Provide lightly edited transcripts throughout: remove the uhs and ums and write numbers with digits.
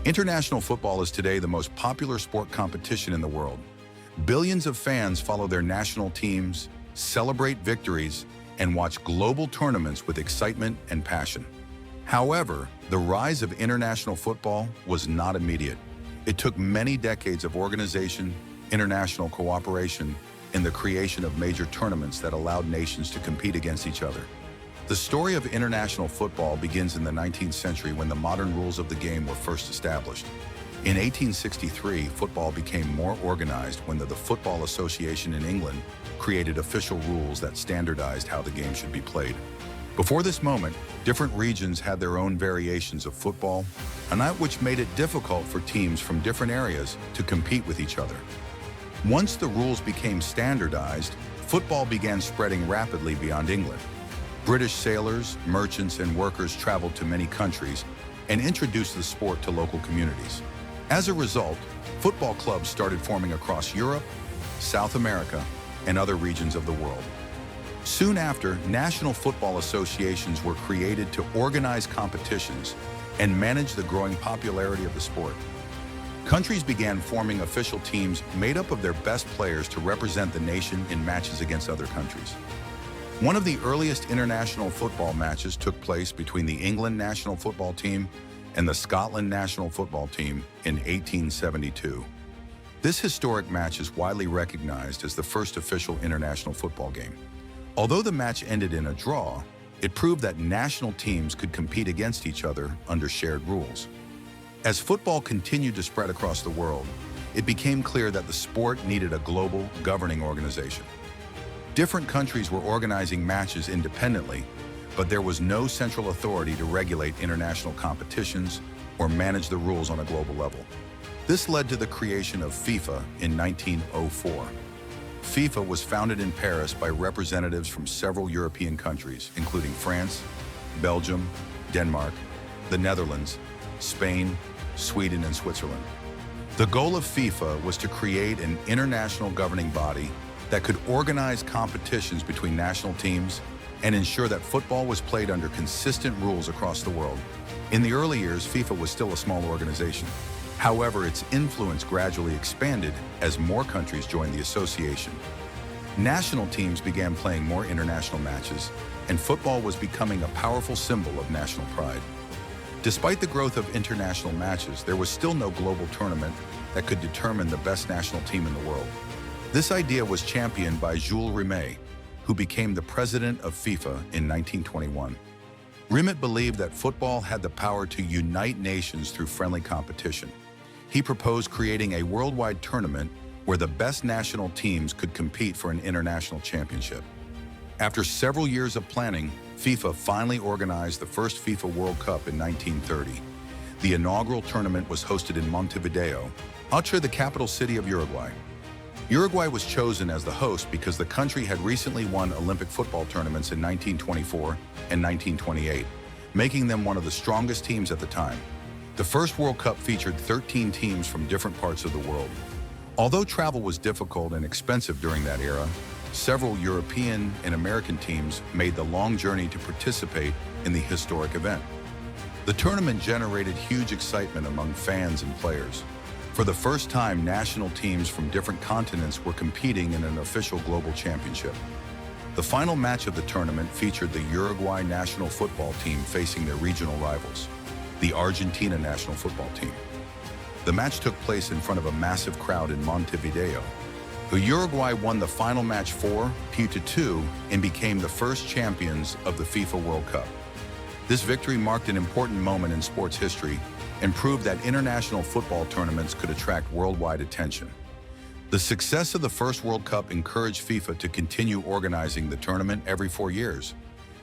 International football is today the most popular sport competition in the world. Billions of fans follow their national teams, celebrate victories, and watch global tournaments with excitement and passion. However, the rise of international football was not immediate. It took many decades of organization, international cooperation, and the creation of major tournaments that allowed nations to compete against each other. The story of international football begins in the 19th century when the modern rules of the game were first established. In 1863, football became more organized when the Football Association in England created official rules that standardized how the game should be played. Before this moment, different regions had their own variations of football, which made it difficult for teams from different areas to compete with each other. Once the rules became standardized, football began spreading rapidly beyond England. British sailors, merchants, and workers traveled to many countries and introduced the sport to local communities. As a result, football clubs started forming across Europe, South America, and other regions of the world. Soon after, national football associations were created to organize competitions and manage the growing popularity of the sport. Countries began forming official teams made up of their best players to represent the nation in matches against other countries. One of the earliest international football matches took place between the England national football team and the Scotland national football team in 1872. This historic match is widely recognized as the first official international football game. Although the match ended in a draw, it proved that national teams could compete against each other under shared rules. As football continued to spread across the world, it became clear that the sport needed a global governing organization. Different countries were organizing matches independently, but there was no central authority to regulate international competitions or manage the rules on a global level. This led to the creation of FIFA in 1904. FIFA was founded in Paris by representatives from several European countries, including France, Belgium, Denmark, the Netherlands, Spain, Sweden, and Switzerland. The goal of FIFA was to create an international governing body that could organize competitions between national teams and ensure that football was played under consistent rules across the world. In the early years, FIFA was still a small organization. However, its influence gradually expanded as more countries joined the association. National teams began playing more international matches, and football was becoming a powerful symbol of national pride. Despite the growth of international matches, there was still no global tournament that could determine the best national team in the world. This idea was championed by Jules Rimet, who became the president of FIFA in 1921. Rimet believed that football had the power to unite nations through friendly competition. He proposed creating a worldwide tournament where the best national teams could compete for an international championship. After several years of planning, FIFA finally organized the first FIFA World Cup in 1930. The inaugural tournament was hosted in Montevideo, the capital city of Uruguay. Uruguay was chosen as the host because the country had recently won Olympic football tournaments in 1924 and 1928, making them one of the strongest teams at the time. The first World Cup featured 13 teams from different parts of the world. Although travel was difficult and expensive during that era, several European and American teams made the long journey to participate in the historic event. The tournament generated huge excitement among fans and players. For the first time, national teams from different continents were competing in an official global championship. The final match of the tournament featured the Uruguay national football team facing their regional rivals, the Argentina national football team. The match took place in front of a massive crowd in Montevideo. The Uruguay won the final match 4-2 and became the first champions of the FIFA World Cup. This victory marked an important moment in sports history and proved that international football tournaments could attract worldwide attention. The success of the first World Cup encouraged FIFA to continue organizing the tournament every 4 years.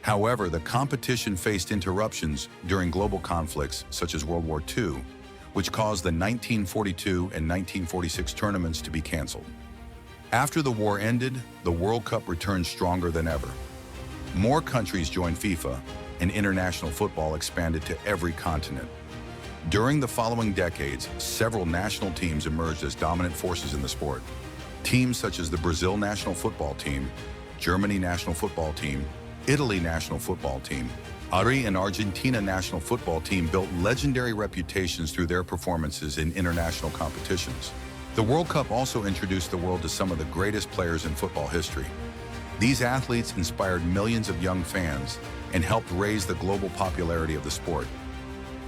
However, the competition faced interruptions during global conflicts such as World War II, which caused the 1942 and 1946 tournaments to be canceled. After the war ended, the World Cup returned stronger than ever. More countries joined FIFA, and international football expanded to every continent. During the following decades, several national teams emerged as dominant forces in the sport. Teams such as the Brazil national football team, Germany national football team, Italy national football team, Ari and Argentina national football team built legendary reputations through their performances in international competitions. The World Cup also introduced the world to some of the greatest players in football history. These athletes inspired millions of young fans and helped raise the global popularity of the sport.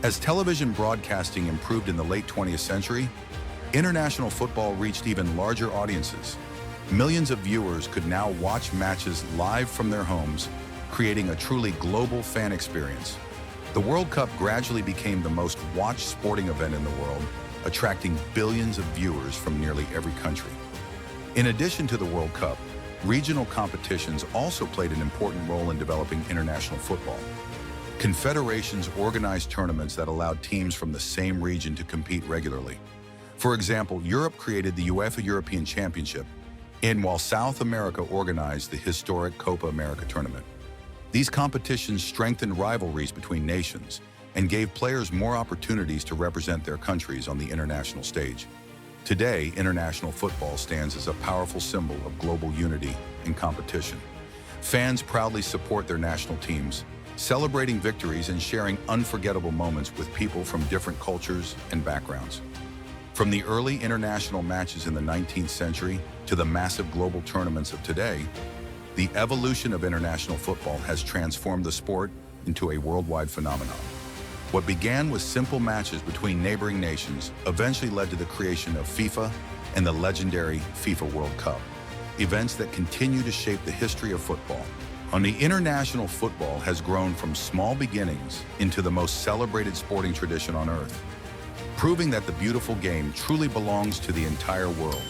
As television broadcasting improved in the late 20th century, international football reached even larger audiences. Millions of viewers could now watch matches live from their homes, creating a truly global fan experience. The World Cup gradually became the most watched sporting event in the world, attracting billions of viewers from nearly every country. In addition to the World Cup, regional competitions also played an important role in developing international football. Confederations organized tournaments that allowed teams from the same region to compete regularly. For example, Europe created the UEFA European Championship, and while South America organized the historic Copa America tournament. These competitions strengthened rivalries between nations and gave players more opportunities to represent their countries on the international stage. Today, international football stands as a powerful symbol of global unity and competition. Fans proudly support their national teams, celebrating victories and sharing unforgettable moments with people from different cultures and backgrounds. From the early international matches in the 19th century to the massive global tournaments of today, the evolution of international football has transformed the sport into a worldwide phenomenon. What began with simple matches between neighboring nations eventually led to the creation of FIFA and the legendary FIFA World Cup, events that continue to shape the history of football. International football has grown from small beginnings into the most celebrated sporting tradition on earth, proving that the beautiful game truly belongs to the entire world.